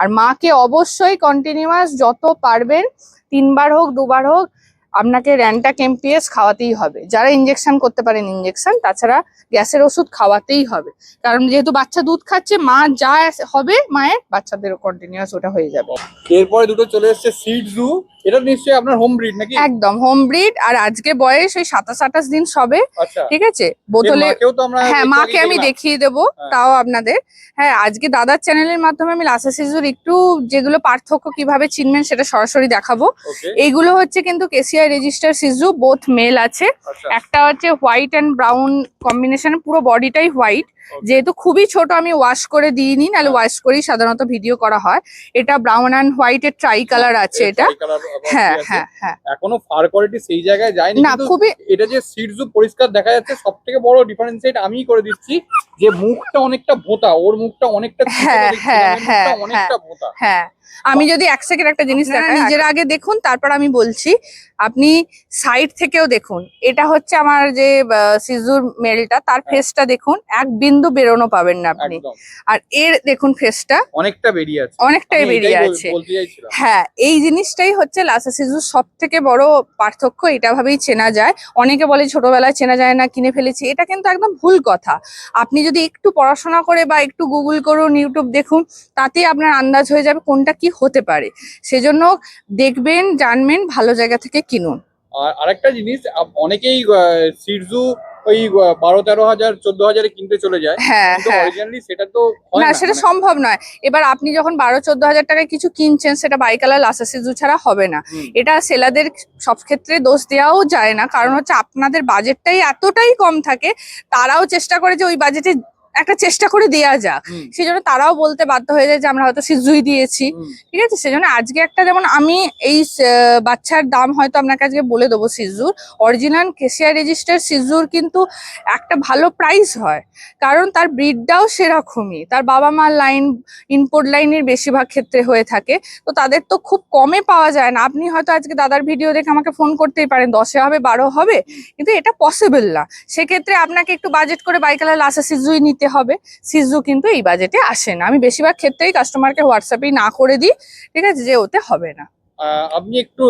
আর মাকে অবশ্যই কন্টিনিউয়াস যত পারবেন 3 বার হোক 2 বার হোক আপনাকে র্যান্টাক এমপিএস খাওয়াতেই হবে। যারা ইনজেকশন করতে পারেন ইনজেকশন, তাছাড়া গ্যাসের ওষুধ খাওয়াতেই হবে, কারণ যেহেতু বাচ্চা দুধ খাচ্ছে, মা যা হবে মায়ের বাচ্চাদেরও কন্টিনিউয়াস ওটা হয়ে যাবে। এরপরে দুটো চলে এসেছে সিডজু, এটা নিশ্চয়ই আপনার হোম ব্রিড নাকি? একদম হোম ব্রিড। আর আজকে বয়স ওই 27-28 দিন সবে। আচ্ছা। ঠিক আছে। বোতলে, মাকেও তো আমরা হ্যাঁ, একটু মাকে আগেই আমি দেখলাম। দেখিয়ে দেবো হ্যাঁ। তাও আপনাদের। হ্যাঁ, আজকে দাদার চ্যানেলের মাধ্যমে আমি লাসা সিজুর একটু যেগুলো পার্থক্য কিভাবে চিনবেন সেটা সরাসরি দেখাবো। ওকে। এইগুলো হচ্ছে কিন্তু কেসিআই রেজিস্টার সিজু, বোথ মেল আছে। আচ্ছা। একটা হচ্ছে হোয়াইট অ্যান্ড ব্রাউন কম্বিনেশন, পুরো বডিটাই হোয়াইট। Okay. যেহেতু খুবই ছোট আমি ওয়াশ করে দিইনি, নাহলে হ্যাঁ। ওয়াশ করেই সাধারণত ভিডিও করা হয়। এটা ব্রাউন অ্যান্ড হোয়াইটের ট্রাই কালার আছে এটা। হ্যাঁ হ্যাঁ হ্যাঁ। এখনো ফার কোয়ালিটি সেই জায়গায় যায়নি, না, কিন্তু খুবই এটা যে সিডজু পরিষ্কার দেখা যাচ্ছে, সবথেকে বড় ডিফারেন্সিয়েট আমিই করে দিচ্ছি, যে মুখটা অনেকটা ভোঁতা, ওর মুখটা অনেকটা চিকন, হ্যাঁ, দেখছিলাম, হ্যাঁ, এর মুখটা হ্যাঁ, অনেকটা ভোঁতা। হ্যাঁ। আমি যদি 1 সেকেন্ড একটা জিনিস দেখাই, নিজের আগে দেখুন, তারপর আমি বলছি। আপনি সাইড থেকেও দেখুন, এটা হচ্ছে আমার যে সিজুর মেলটা, তার ফেসটা দেখুন, এক বিন্দু বেরোনো পাবেন না আপনি। একদম আর এর দেখুন ফেসটা অনেকটা বেরিয়ে আছে, অনেকটাই আমি বেরিয়ে এটাই আছে। বলতে চাইছিলাম। হ্যাঁ, এই জিনিসটাই হচ্ছে লাসা সিজুর সব থেকে বড় পার্থক্য, এটা ভাবেই চেনা যায়। অনেকে বলে ছোটবেলায় চেনা যায় না, কিনে ফেলেছি, এটা কিন্তু একদম ভুল কথা। আপনি যদি একটু পড়াশোনা করে বা একটু গুগল করুন, ইউটিউব দেখুন, তাতেই আপনার আন্দাজ হয়ে যাবে কোনটা কি হতে পারে। সেজন্য দেখবেন, জানবেন, ভালো জায়গা থেকে কিনুন। আর আরেকটা জিনিস, অনেকেই সিডজু ওই 12-13 হাজার 14 হাজারে কিনতে চলে যায়, হ্যাঁ কিন্তু হ্যাঁ। অরিজিনালি সেটা তো হয় না, না, সেটা মানে- সম্ভব নয়। এবার আপনি যখন 12-14 হাজার টাকায় কিছু কিনছেন, সেটা বাইকালার লাসা সিজু ছাড়া হবে না। হুম। এটা সেলারদের সব ক্ষেত্রে দোষ দেওয়াও যায় না, কারণ হচ্ছে আপনাদের বাজেটটাই এতটাই কম থাকে, তারাও চেষ্টা করে যে ওই বাজেটে একটা চেষ্টা করে দেয়া যাক। হুম। সেই জন্য তারাও বলতে বাধ্য হয়ে যায় যে আমরা হয়তো সিজুই দিয়েছি। হুম। ঠিক আছে। সেজন্য আজকে একটা, যেমন আমি এই বাচ্চার দাম হয়তো আপনাকে আজকে বলে দেবো সিজুর, অরিজিনাল কেসিআই রেজিস্টার সিজুর কিন্তু একটা ভালো প্রাইস হয়, কারণ তার ব্রিডটাও সেরকমই, তার বাবা মার লাইন, ইনপোর্ট লাইনের বেশিরভাগ ক্ষেত্রে হয়ে থাকে, তো তাদের তো খুব কমে পাওয়া যায় না। আপনি হয়তো আজকে দাদার ভিডিও দেখে আমাকে ফোন করতেই পারেন, 10-এ হবে, 12 হবে, কিন্তু এটা পসিবল না। সেক্ষেত্রে আপনাকে একটু বাজেট করে বাইকালার লাসা সিজুই নিতে হবে। সিজু কিন্তু এই বাজেটে আসে না। আমি বেশিরভাগ ক্ষেত্রেই কাস্টমারকে হোয়াটসঅ্যাপেই না করে দিই, ঠিক আছে, যে ওতে হবে না। আপনি একটু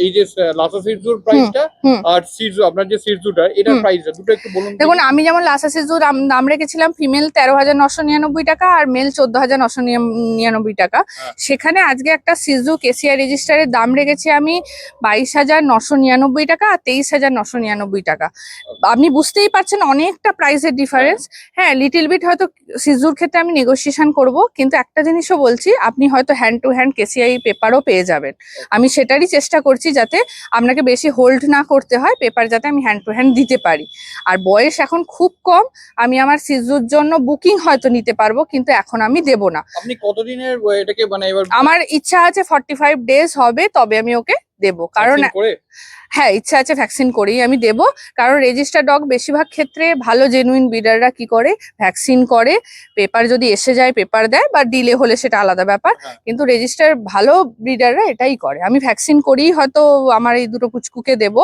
এই যে লাসা সিডজুর প্রাইসটা হুম। আর সিডজু, আপনার যে সিডজুটা, এটার হুম। প্রাইসটা দুটো একটু বলুন। দেখুন, আমি যেমন লাসা সিজুর দাম রেখেছিলাম ফিমেল 13,999 টাকা আর মেল 14,999 টাকা। হ্যাঁ। সেখানে আজকে একটা সিজু কেসিআই রেজিস্টারের দাম রেখেছি আমি 22,999 টাকা আর 23,999 টাকা। আপনি বুঝতেই পারছেন অনেকটা প্রাইসের ডিফারেন্স। হ্যাঁ, লিটিল বিট হয়তো সিজুর ক্ষেত্রে আমি নেগোসিয়েশন করব, কিন্তু একটা জিনিসও বলছি, আপনি হয়তো হ্যান্ড টু হ্যান্ড কেসিআই পেপারও পেয়ে যাবেন। পারেন। আমি সেটারই চেষ্টা করছি যাতে আপনাকে বেশি হোল্ড না করতে হয়, পেপার যাতে আমি হ্যান্ড টু হ্যান্ড দিতে পারি। আর বয়স এখন খুব কম, আমি আমার সিজুর জন্য বুকিং হয়তো নিতে পারবো, কিন্তু এখন আমি দেব না। আপনি কতদিনের এটাকে মানে এবার আমার ইচ্ছা আছে 45 ডেজ হবে তবে আমি ওকে দেব, কারণ vaccine করে হ্যাঁ ইচ্ছা আছে ভ্যাকসিন করেই আমি দেব। কারণ রেজিস্টার ডগ বেশিরভাগ ক্ষেত্রে ভালো জেনুইন ব্রিডাররা কি করে ভ্যাকসিন করে, পেপার যদি এসে যায় পেপার দেয়, বা ডিলে হলে সেটা আলাদা ব্যাপার, হ্যাঁ। কিন্তু রেজিস্টার ভালো ব্রিডাররা এটাই করে। আমি ভ্যাকসিন করেই হয়তো আমার এই দুটো পুচকুকে দেব।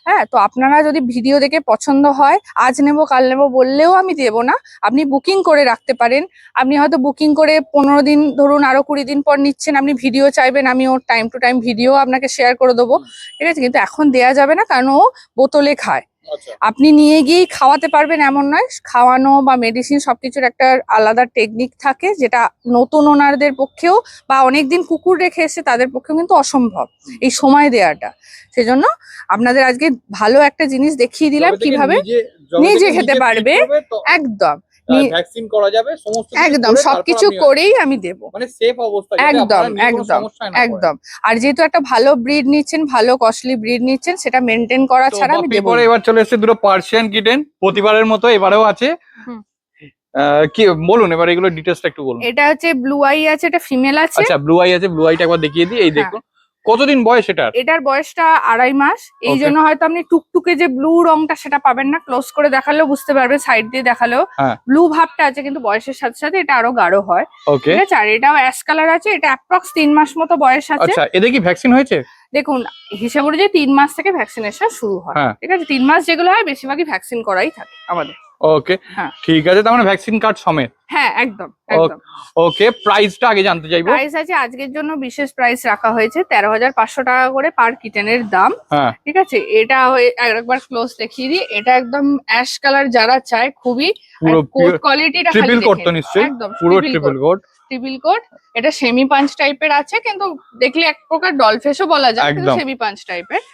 হ্যাঁ, তো আপনারা যদি ভিডিও দেখে পছন্দ হয় আজ নেব কাল নেব বললেও আমি দেব না, আপনি বুকিং করে রাখতে পারেন। আপনি হয়তো বুকিং করে 15 দিন ধরুন আরো 20 দিন পর নিচ্ছেন, আপনি ভিডিও চাইবেন, আমি ওর টাইম টু টাইম ভিডিও আপনাকে শেয়ার করে দেবো, ঠিক আছে? কিন্তু এখন দেয়া যাবে না কারণ ও বোতলে খায়। আচ্ছা আপনি নিয়ে গিয়েই খাওয়াতে পারবেন এমন নয়, খাওয়ানো বা মেডিসিন সবকিছুর একটা আলাদা টেকনিক থাকে, যেটা নতুন ওনারদের পক্ষেও বা অনেকদিন কুকুর রেখে এসে তাদের পক্ষেও কিন্তু অসম্ভব এই সময় দেওয়াটা। সেজন্য আপনাদের আজকে ভালো একটা জিনিস দেখিয়ে দিলাম কিভাবে নিজে খেতে পারবে। একদম ভ্যাকসিন করা যাবে সমস্ত কিছু একদম করে, সবকিছু তারপর আমি করেই আমি দেব। মানে সেফ অবস্থা একদম একদম একদম। আর যেহেতু একটা ভালো ব্রিড নিচ্ছেন, ভালো কস্টলি ব্রিড নিচ্ছেন, সেটা মেনটেন করা ছাড়া আমি দেব না। এবার চলে এসেছে দুটো পার্সিয়ান কিটেন, প্রতিবারের মতো এবারেও আছে। হুম। কি বলুন এবার এগুলো ডিটেইলসটা একটু বলুন। এটা হচ্ছে ব্লু আই আছে, এটা ফিমেল আছে। আচ্ছা ব্লু আই আছে, ব্লু আইটা একবার দেখিয়ে দিই। এই হ্যাঁ। দেখুন কতদিন বয়স এটার? এটার বয়সটা 2.5 মাস। এই Okay. জন্য হয়তো আপনি টুকটুকে যে ব্লু রংটা সেটা পাবেন না, ক্লোজ করে দেখালেও বুঝতে পারবেন, সাইড দিয়ে দেখালেও হ্যাঁ। ব্লু ভাবটা আছে, কিন্তু বয়সের সাথে সাথে এটা আরো গাঢ় হয়। ওকে ঠিক আছে, আর এটাও অ্যাশ কালার আছে, এটা অ্যাপ্রক্স 3 মাস মতো বয়স আছে। আচ্ছা এদের কি ভ্যাকসিন হয়েছে? দেখুন হিসেব অনুযায়ী 3 মাস থেকে ভ্যাকসিনেশন শুরু হয়। হ্যাঁ। ঠিক আছে, 3 মাস যেগুলো হয় বেশিরভাগই ভ্যাকসিন করাই থাকে আমাদের। ওকে হ্যাঁ। ঠিক আছে, তার মানে ভ্যাকসিন কার্ড সমেত। হ্যাঁ একদম একদম। ওকে প্রাইসটা আগে জানতে চাইবো। প্রাইস আছে আজকের জন্য বিশেষ প্রাইস রাখা হয়েছে 13,500 টাকা করে পার কিটেনের দাম। হ্যাঁ ঠিক আছে, এটা একবার ক্লোজ দেখিয়ে দিই। এটা একদম অ্যাশ কালার যারা চায় খুবই, পুরো কোট কোয়ালিটিটা ট্রিপল কোট তো নিশ্চয়ই, একদম পুরো ট্রিপল কোট। Triple quote. এটা সেমি পাঞ্চ টাইপের আছে, কিন্তু দেখলে এক প্রকার ডলফেসও বলা যায়, কিন্তু একদম। সেমি পাঞ্চ টাইপের।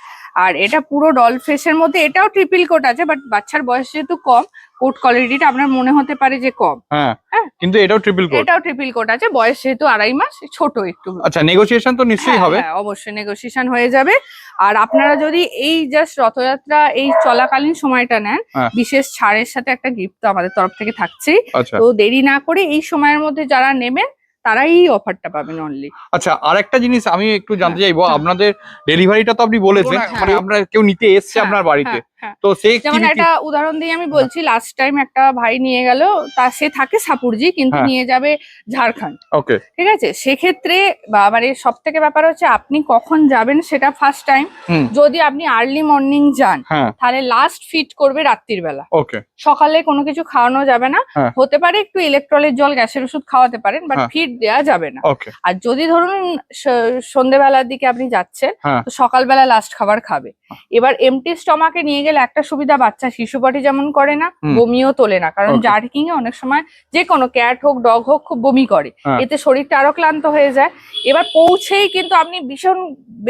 আর এটা পুরো ডলফেসের মধ্যে, এটাও ট্রিপল কোট আছে, বাট বাচ্চার বয়স যেহেতু কম, কোট কোয়ালিটিটা আপনার মনে হতে পারে যে কম। হ্যাঁ হ্যাঁ। কিন্তু এটাও ট্রিপল কোট। এটাও ট্রিপল কোট আছে, বয়স যেহেতু 2.5 মাস, ছোট একটু। আচ্ছা নেগোসিয়েশন তো নিশ্চয়ই হ্যাঁ, হবে। হ্যাঁ, অবশ্যই নেগোসিয়েশন হয়ে যাবে। আর আপনারা যদি এই জাস্ট রথযাত্রা এই চলাকালীন সময়টা নেন, হ্যাঁ। বিশেষ ছাড়ের সাথে একটা গিফট তো আমাদের তরফ থেকে থাকছেই। আচ্ছা তো দেরি না করে এই সময়ের মধ্যে যারা নেবেন তারাই এই অফারটা পাবেন অনলি। আচ্ছা আরেকটা জিনিস আমি একটু জানতে হ্যাঁ, চাইবো, হ্যাঁ। আপনাদের ডেলিভারিটা তো আপনি বলেছেন, হ্যাঁ। মানে আপনার কেউ নিতে এসছে হ্যাঁ, আপনার বাড়িতে, হ্যাঁ। তো সেই যেমন একটা উদাহরণ দিয়ে আমি বলছি, লাস্ট টাইম একটা ভাই নিয়ে গেল, তা সে থাকে সাপুরজি, কিন্তু হ্যাঁ। নিয়ে যাবে ঝাড়খণ্ড। ওকে ঠিক আছে, সেক্ষেত্রে মানে সব থেকে ব্যাপার হচ্ছে আপনি কখন যাবেন সেটা ফার্স্ট টাইম। হুম যদি আপনি আর্লি মর্নিং যান হ্যাঁ তাহলে লাস্ট ফিট করবে রাত্রির বেলা, ওকে সকালে কোনো কিছু খাওয়ানো যাবে না। হ্যাঁ। হতে পারে একটু ইলেকট্রলিক জল, গ্যাসের ওষুধ খাওয়াতে পারেন, বাট হ্যাঁ। ফিট দেওয়া যাবে না। ওকে আর যদি ধরুন সন্ধ্যেবেলার দিকে আপনি যাচ্ছেন, হ্যাঁ। তো সকালবেলা লাস্ট খাবার খাবে। এবার এমটি স্টমাকে নিয়ে গেলে একটা সুবিধা, বাচ্চা শিশুপাটি যেমন করে না, হুম। বমিও তোলে না, কারণ Okay. জার্কিং এ অনেক সময় যে কোনো ক্যাট হোক ডগ হোক খুব বমি করে, হ্যাঁ। এতে শরীরটা আরো ক্লান্ত হয়ে যায়। এবার পৌঁছেই কিন্তু আপনি ভীষণ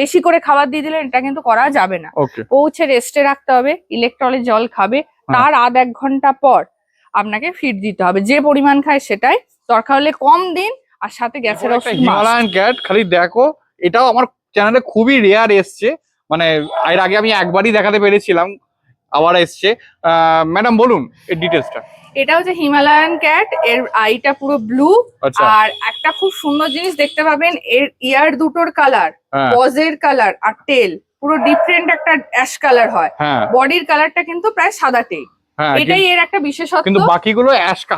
বেশি করে খাবার দিয়ে দিলেন, এটা কিন্তু করা যাবে না। ওকে পৌঁছে রেস্টে রাখতে হবে, ইলেকট্রলিক জল খাবে, তার আধ 1 ঘন্টা পর আপনাকে ফিড দিতে হবে, যে পরিমাণ খায় সেটাই, দরকার হলে কম দিন, আর সাথে গ্যাসের একটা ওষুধ must। হিমালয়ান ক্যাট, খালি দেখো এটাও আমার চ্যানেলে খুবই রেয়ার এসছে, মানে এর আগে আমি একবারই দেখাতে পেরেছিলাম, আবার এসছে। ম্যাডাম বলুন এর ডিটেলসটা। এটা হচ্ছে হিমালয়ান ক্যাট, এর আইটা পুরো ব্লু। আচ্ছা আর একটা খুব সুন্দর জিনিস দেখতে পাবেন, এর ইয়ার দুটোর কালার, হ্যাঁ পজের কালার আর টেল পুরো ডিফারেন্ট একটা অ্যাশ কালার হয়। হ্যাঁ বডির কালারটা কিন্তু প্রায় সাদাটেই, হ্যাঁ এটাই এর একটা বিশেষত্ব। কিন্তু বাকিগুলো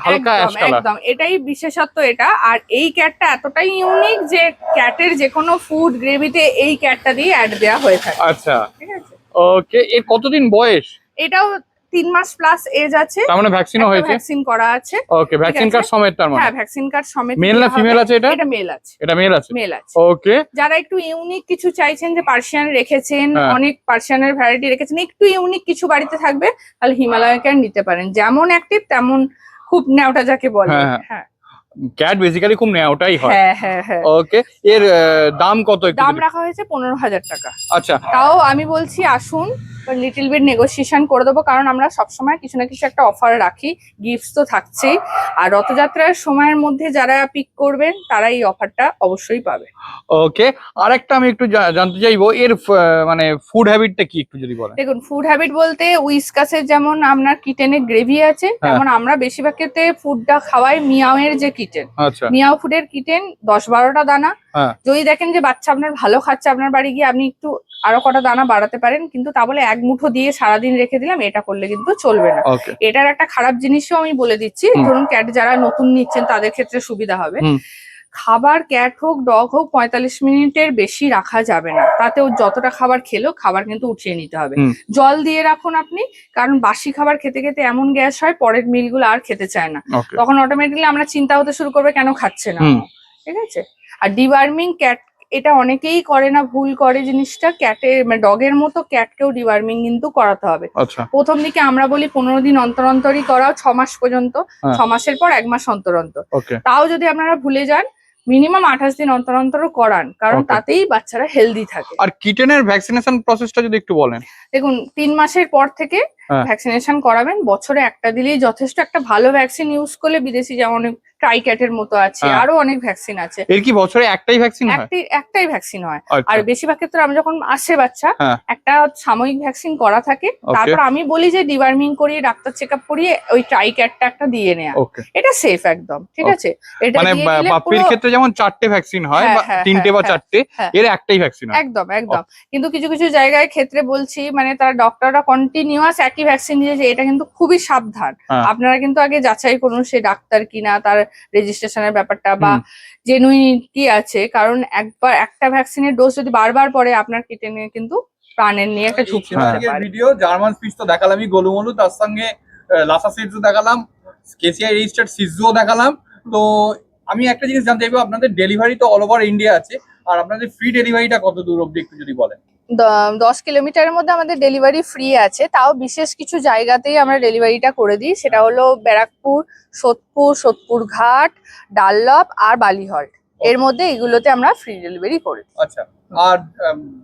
হালকা একদম অ্যাশ কালার। একদম, এটাই বিশেষত্ব এটা। আর এই ক্যাটটা এতটাই ইউনিক যে ক্যাটের যে কোনো ফুড গ্রেভিতে এই ক্যাটটা দিয়ে অ্যাড দেওয়া হয়ে থাকে। আচ্ছা ঠিক আছে, ওকে, এর কতদিন বয়স? এটাও 3 মাস প্লাস এজ আছে, তার মানে ভ্যাকসিনও হয়েছে? ভ্যাকসিন করা আছে। ওকে ভ্যাকসিন কার্ড সমেত তার মানে? হ্যাঁ, ভ্যাকসিন কার্ড সমেত। মেল না ফিমেল আছে এটা? এটা মেল আছে। এটা মেল আছে। মেল আছে। ওকে যারা একটু ইউনিক কিছু চাইছেন, যে পার্সিয়ান রেখেছেন, হ্যাঁ। অনেক পার্সিয়ানের ভ্যারাইটি রেখেছেন, একটু ইউনিক কিছু বাড়িতে থাকবে, তাহলে হিমালয় ক্যাট নিতে পারেন। যেমন অ্যাক্টিভ তেমন খুব নেওটা যাকে বলে। হ্যাঁ। হ্যাঁ ক্যাট বেসিক্যালি খুব নেওয়াটাই হয়। হ্যাঁ হ্যাঁ হ্যাঁ। ওকে এর দাম কত একটু দাম যদি- রাখা হয়েছে 15,000 টাকা। আচ্ছা তাও আমি বলছি আসুন, লিটিল বিট নেগোসিয়েশন করে দেবো, কারণ আমরা সবসময় কিছু না কিছু একটা অফার রাখি, গিফটস তো থাকছেই। আর রথযাত্রার সময়ের মধ্যে যারা পিক করবেন তারা এই অফারটা অবশ্যই পাবে। ওকে, আর একটা আমি একটু জানতে চাইবো এর মানে ফুড হ্যাবিটটা কি একটু যদি বলেন। দেখুন, ফুড হ্যাবিট বলতে উইসকাসের যেমন আপনার কিটেনের গ্রেভি আছে, তেমন আমরা বেশিরভাগ ক্ষেত্রে ফুডটা খাওয়াই মিয়াওয়ের যে কিটেন, আচ্ছা, মিয়াও ফুডের কিটেন 10-12টা দানা। হ্যাঁ। যদি দেখেন যে বাচ্চা আপনার ভালো খাচ্ছে, আপনার বাড়ি গিয়ে আপনি একটু আরো কটা দানা বাড়াতে পারেন, কিন্তু তা বলে এক মুঠো দিয়ে সারাদিন রেখে দিলাম, এটা করলে কিন্তু চলবে না। ওকে, এটার একটা খারাপ জিনিসও আমি বলে দিচ্ছি, ধরুন ক্যাট যারা নতুন নিচ্ছেন তাদের ক্ষেত্রে সুবিধা হবে। খাবার ক্যাট হোক ডগ হোক 45 মিনিটের বেশি রাখা যাবে না, তাতেও যতটা খাবার খেলো খাবার কিন্তু উঠিয়ে নিতে হবে। জল দিয়ে রাখুন আপনি, কারণ বাসি খাবার খেতে খেতে এমন গ্যাস হয় পরের মিলগুলো আর খেতে চায় না, তখন অটোমেটিক্যালি আমরা চিন্তা হতে শুরু করবে কেন খাচ্ছে না। ঠিক আছে। আর ডিওয়ার্মিং ক্যাট, এটা অনেকেই করে না, ভুল করে জিনিসটা। ক্যাটের মানে ডগের মতো ক্যাটকেও ডিওয়ার্মিং কিন্তু করাতে হবে। প্রথম দিকে আমরা বলি 15 দিন অন্তর অন্তরই করাও, 6 মাস পর্যন্ত, 6 মাসের পর 1 মাস অন্তর অন্তর। তাও যদি আপনারা ভুলে যান, মিনিমাম 28 দিন অন্তর অন্তরও করান, কারণ তাতেই বাচ্চারা হেলদি থাকে। আর কিটেনের ভ্যাকসিনেশন প্রসেসটা যদি একটু বলেন। দেখুন, 3 মাসের পর থেকে ভ্যাকসিনেশন করাবেন, বছরে একটা দিলেই যথেষ্ট। একটা ভালো ভ্যাকসিন ইউজ করলে, বিদেশি যেমন ট্রাইক্যাটের মতো আছে, আরো অনেক ভ্যাকসিন আছে। এর কি বছরে একটাই ভ্যাকসিন হয়? একটাই ভ্যাকসিন হয়। আর বেশিরভাগ ক্ষেত্রে আমরা যখন আসে বাচ্চা, একটা সাময়িক ভ্যাকসিন করা থাকে, তারপর আমি বলি যে ডিওয়ার্মিং করিয়ে ডাক্তার চেকআপ করিয়ে ওই ট্রাইক্যাটটা একটা দিয়ে নেয়া, এটা সেফ একদম। ঠিক আছে। এটা মানে পাপ্পির ক্ষেত্রে যেমন 4টে ভ্যাকসিন হয়, বা 3টে বা 4টে, এর একটাই ভ্যাকসিন হয়। একদম একদম। কিন্তু কিছু কিছু জায়গায় ক্ষেত্রে বলছি, মানে তারা ডক্টররা কন্টিনিউয়াস একই ভ্যাকসিন দিয়েছে, এটা কিন্তু খুবই সাবধান। আপনারা কিন্তু আগে যাচাই করুন সে ডাক্তার কিনা, তার রেজিস্ট্রেশনের ব্যাপারটা বা জেনুইন কি আছে, কারণ একবার একটা ভ্যাকসিনের ডোজ যদি বারবার পরে আপনার কিটেনে কিন্তু প্রাণের নিয়ে একটা ঝুঁকি হতে পারে। ভিডিও জার্মান স্পিচ তো দেখালামই, গোলুমলু, তার সঙ্গে লাসা সিজু দেখালাম, কেসিআই রেজিস্টার্ড সিজুও দেখালাম। তো আমি একটা জিনিস জানতে চাইবো, আপনাদের ডেলিভারি তো অল ওভার ইন্ডিয়া আছে, আর আপনাদের ফ্রি ডেলিভারিটা কত দূর অবধি একটু যদি বলেন। 10 কিলোমিটারের মধ্যে আমাদের ডেলিভারি ফ্রি আছে, তাও বিশেষ কিছু জায়গাতেই আমরা ডেলিভারিটা করে দিই। সেটা হলো ব্যারাকপুর, সোদপুর ঘাট, ডানলপ আর বালিহল্ট, এর মধ্যে এগুলোতে আমরা ফ্রি ডেলিভারি করি। আচ্ছা, আর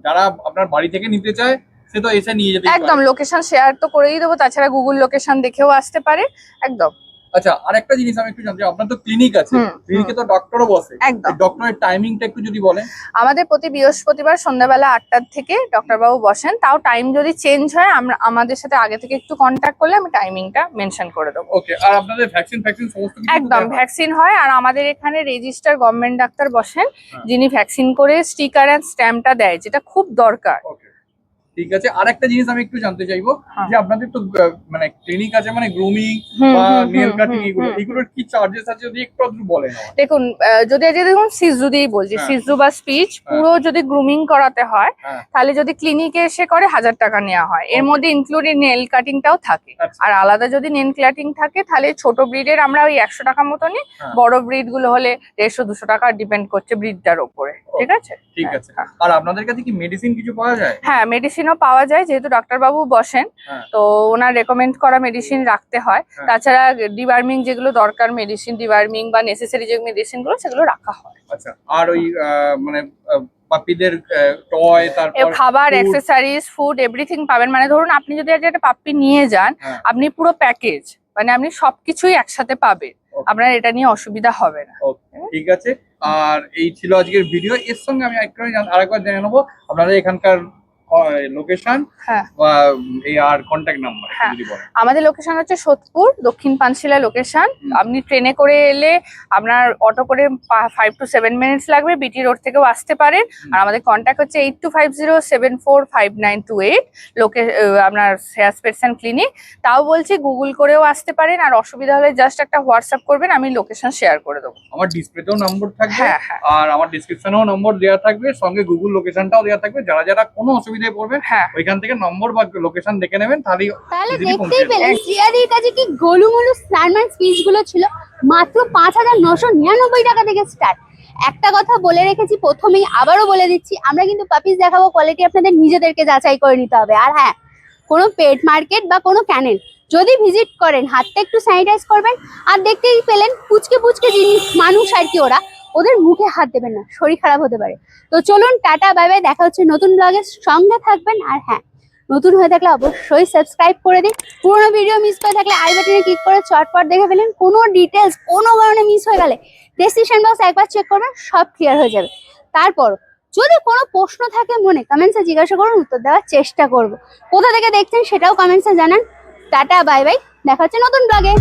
যারা আপনার বাড়ি থেকে নিতে চায় সে তো এসে নিয়ে যেতে একদম, লোকেশন শেয়ার তো করেই দেবো, তাছাড়া গুগল লোকেশন দেখেও আসতে পারে। একদম। আচ্ছা, আরেকটা জিনিস আমি একটু জানতে চাই, আপনার তো ক্লিনিক আছে, ক্লিনিকে তো ডক্টরও বসে, একদম। ডক্টরের টাইমিংটা একটু যদি বলেন। আমাদের প্রতি বৃহস্পতিবার সন্ধ্যাবেলা 8টার থেকে ডক্টরবাবু বসেন, তাও টাইম যদি চেঞ্জ হয় আমরা আমাদের সাথে আগে থেকে একটু কন্ট্যাক্ট করলে আমি টাইমিংটা মেনশন করে দেবো। ওকে, আর আপনাদের ভ্যাকসিন সমস্ত কিছু? একদম, ভ্যাকসিন হয়। আর আমাদের এখানে রেজিস্টার গভর্নমেন্ট ডাক্তার বসেন, যিনি ভ্যাকসিন করে স্টিকার এন্ড স্ট্যাম্পটা দেয়, যেটা খুব দরকার। ঠিক আছে, আর একটা জিনিস আমি একটু জানতে চাইবো, যে আপনাদের তো মানে ক্লিনিক আছে, মানে গ্রুমিং বা নেল কাটিং, এগুলোর কি চার্জেস আছে যদি একটু বলেন। দেখুন, যদি দেখুন সিজু দিয়েই বলছি, সিজু বা স্পিচ পুরো যদি গ্রুমিং করাতে হয়, তাহলে যদি ক্লিনিকে এসে করে 1000 টাকা নেওয়া হয়, এর মধ্যে ইনক্লুডিং নেল কাটিংটাও থাকে। আর আলাদা যদি নেল কাটিং থাকে, তাহলে ছোট ব্রিডের আমরা ওই 100 টাকা মতো নিই, বড় ব্রিড গুলো হলে 150-200 টাকা, ডিপেন্ড করছে ব্রিডটার উপরে। ঠিক আছে। ঠিক আছে। আর আপনাদের কাছে কি মেডিসিন কিছু পাওয়া যায়? হ্যাঁ, মেডিসিনও পাওয়া যায়, যেহেতু ডাক্তারবাবু বসেন তো ওনার রেকমেন্ড করা মেডিসিন রাখতে হয়। তাছাড়া ডিওয়ার্মিং যেগুলো দরকার মেডিসিন, ডিওয়ার্মিং বা নেসেসারি যে মেডিসিন গুলো, সেগুলো রাখা হয়। আচ্ছা, আর ওই মানে পাপ্পিদের টয়, তারপর খাবার, অ্যাকসেসরিজ, ফুড, এভরিথিং পাবেন। মানে ধরুন আপনি যদি আজ একটা পাপ্পি নিয়ে যান, আপনি পুরো প্যাকেজ, মানে আপনি সবকিছুই একসাথে পাবেন, আপনার এটা নিয়ে অসুবিধা হবে না। ঠিক আছে। আর এই ছিল আজকের ভিডিও। এর সঙ্গে আমি আরেকবার জেনে নেবো আপনাদের এখানকার লোকেশন বা আর কন্ট্যাক্ট নাম্বার যদি বলেন। আমাদের লোকেশন হচ্ছে সোদপুর, দক্ষিণ পানশিলা লোকেশন। আপনি ট্রেনে করে এলে আপনার অটো করে 5 to 7 মিনিটস লাগবে, বিটি রোড থেকেও আসতে পারেন। আর আমাদের কন্ট্যাক্ট হচ্ছে 8250745928, আপনার হেয়ার স্পেটস এন্ড ক্লিনিক। তাও বলছি গুগল করেও আসতে পারেন, আর অসুবিধা হলে জাস্ট একটা হোয়াটসঅ্যাপ করবেন, আমি লোকেশন শেয়ার করে দেবো। আমার ডিসপ্লেতেও নম্বর থাকবে, আর আমার ডেসক্রিপশনেও নম্বর দেওয়া থাকবে, সঙ্গে গুগল লোকেশনটাও দেওয়া থাকবে। যারা কোনো অসুবিধায় পড়বেন, ওইখান থেকে নম্বর বা লোকেশন দেখে নেবেন, তাহলে দেখতেই পেলেন শ্রিয়াদির কাছে কি গোলুমলু স্টারম্যান স্পিচ গুলো ছিল, মাত্র 5999 টাকা থেকে স্টার্ট। একটা কথা বলে রেখেছি প্রথমেই, আবারও বলে দিচ্ছি, আমরা কিন্তু পাপিস দেখাবো, কোয়ালিটি আপনাদের নিজেদেরকে যাচাই করে নিতে হবে। আর হ্যাঁ, কোনো পেট মার্কেট বা কোনো ক্যানেল যদি ভিজিট করেন, হাতটা একটু স্যানিটাইজ করবেন। আর দেখতেই পেলেন পুচকে জিনিস মানুষ আর কি, ওদের মুখে হাত দেবেন না, শরীর খারাপ হতে পারে। তো চলুন, টাটা, বাই বাই, দেখা হচ্ছে নতুন ব্লগে, সঙ্গে থাকবেন। আর হ্যাঁ, নতুন হয়ে থাকলে অবশ্যই সাবস্ক্রাইব করে দিন। পুরোনো ভিডিও মিস করে থাকলে আই বাটনে ক্লিক করে চটপট দেখে ফেলেন। কোনো ডিটেলস কোনো কারণে মিস হয়ে গেলে ডেসক্রিপশন বক্স একবার চেক করবেন, সব ক্লিয়ার হয়ে যাবে। তারপর যদি কোনো প্রশ্ন থাকে মনে, কমেন্টসে জিজ্ঞাসা করুন, উত্তর দেওয়ার চেষ্টা করব। কোথা থেকে দেখছেন সেটাও কমেন্টসে জানান। টাটা, বাই বাই, দেখা হচ্ছে নতুন ব্লগে।